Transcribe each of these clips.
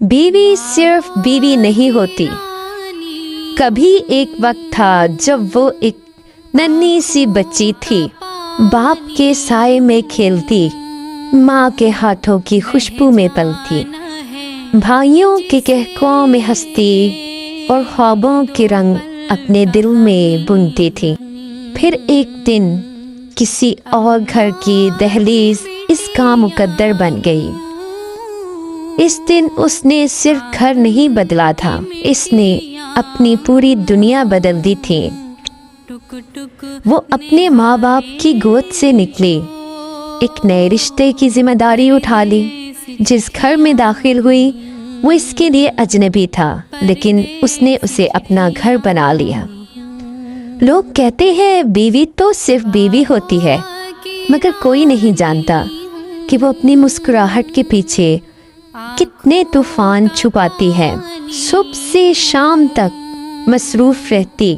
बीवी सिर्फ बीवी नहीं होती। कभी एक वक्त था जब वो एक नन्ही सी बच्ची थी, बाप के साए में खेलती, माँ के हाथों की खुशबू में पलती, भाइयों के कहकों में हंसती और ख्वाबों के रंग अपने दिल में बुनती थी। फिर एक दिन किसी और घर की दहलीज इसका मुकद्दर बन गई। इस दिन उसने सिर्फ घर नहीं बदला था, इसने अपनी पूरी दुनिया बदल दी थी। वो अपने माँ बाप की गोद से निकली, एक नए रिश्ते की जिम्मेदारी उठा ली। जिस घर में दाखिल हुई वो इसके लिए अजनबी था, लेकिन उसने उसे अपना घर बना लिया। लोग कहते हैं बीवी तो सिर्फ बीवी होती है, मगर कोई नहीं जानता कि वो अपनी मुस्कुराहट के पीछे कितने तूफान छुपाती है। सुबह से शाम तक मसरूफ रहती,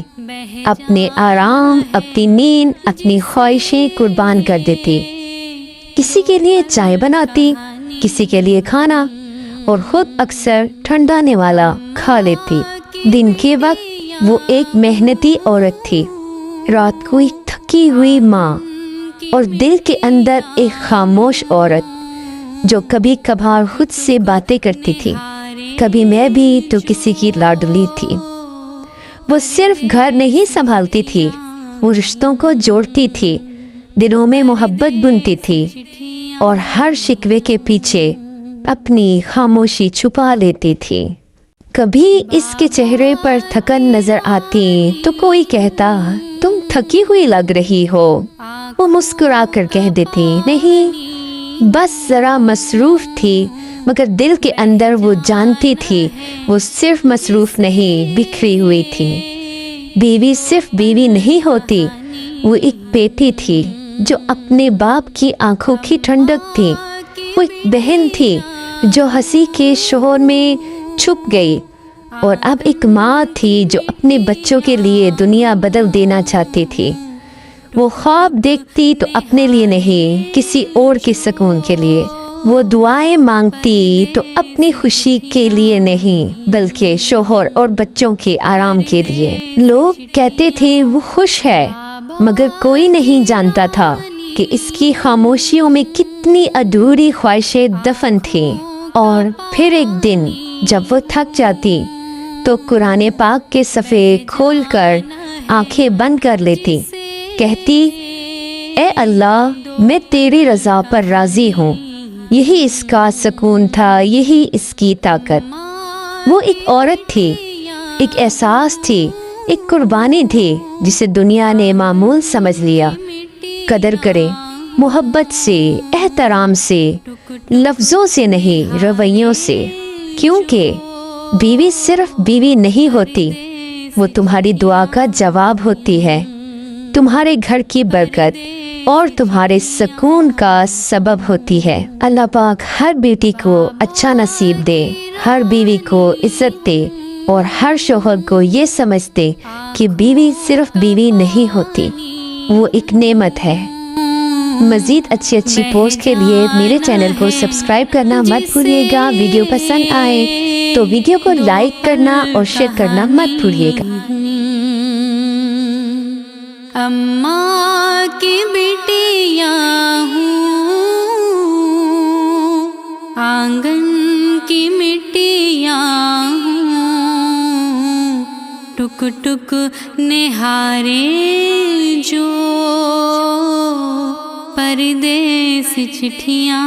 अपने आराम, अपनी नींद, अपनी ख्वाहिशें कुर्बान कर देती। किसी के लिए चाय बनाती, किसी के लिए खाना, और खुद अक्सर ठंडाने वाला खा लेती। दिन के वक्त वो एक मेहनती औरत थी, रात को एक थकी हुई माँ, और दिल के अंदर एक खामोश औरत जो कभी कभार खुद से बातें करती थी। कभी मैं भी तो किसी की लाडली थी। वो सिर्फ घर नहीं संभालती थी, वो रिश्तों को जोड़ती थी, दिलों में मोहब्बत बुनती थी, और हर शिकवे के पीछे अपनी खामोशी छुपा लेती थी। कभी इसके चेहरे पर थकन नजर आती तो कोई कहता, तुम थकी हुई लग रही हो। वो मुस्कुरा कर कह देती, नहीं, बस जरा मसरूफ थी। मगर दिल के अंदर वो जानती थी वो सिर्फ मसरूफ नहीं, बिखरी हुई थी। बीवी सिर्फ बीवी नहीं होती, वो एक बेटी थी जो अपने बाप की आंखों की ठंडक थी। वो एक बहन थी जो हंसी के शोर में छुप गई, और अब एक माँ थी जो अपने बच्चों के लिए दुनिया बदल देना चाहती थी। वो ख्वाब देखती तो अपने लिए नहीं, किसी और के सुकून के लिए। वो दुआएं मांगती तो अपनी खुशी के लिए नहीं, बल्कि शोहर और बच्चों के आराम के लिए। लोग कहते थे वो खुश है, मगर कोई नहीं जानता था कि इसकी खामोशियों में कितनी अधूरी ख्वाहिशें दफन थी। और फिर एक दिन जब वो थक जाती तो कुरान पाक के सफ़े खोलकर आंखें बंद कर लेती, कहती, ए अल्लाह, मैं तेरी रज़ा पर राज़ी हूँ। यही इसका सुकून था, यही इसकी ताकत। वो एक औरत थी, एक एहसास थी, एक कुर्बानी थी जिसे दुनिया ने मामूल समझ लिया। कदर करे, मोहब्बत से, एहतराम से, लफ्ज़ों से नहीं, रवैयों से। क्योंकि बीवी सिर्फ बीवी नहीं होती, वो तुम्हारी दुआ का जवाब होती है, तुम्हारे घर की बरकत और तुम्हारे सुकून का सबब होती है। अल्लाह पाक हर बेटी को अच्छा नसीब दे, हर बीवी को इज्जत दे, और हर शोहर को ये समझ दे कि बीवी सिर्फ बीवी नहीं होती, वो एक नेमत है। मज़ीद अच्छी पोस्ट के लिए मेरे चैनल को सब्सक्राइब करना मत भूलिएगा। वीडियो पसंद आए तो वीडियो को लाइक करना और शेयर करना मत भूलिएगा। अम्मा की बिटिया हूँ, आंगन की मिट्टिया हूँ, टुक टुक निहारे जो परदेस चिट्ठियाँ।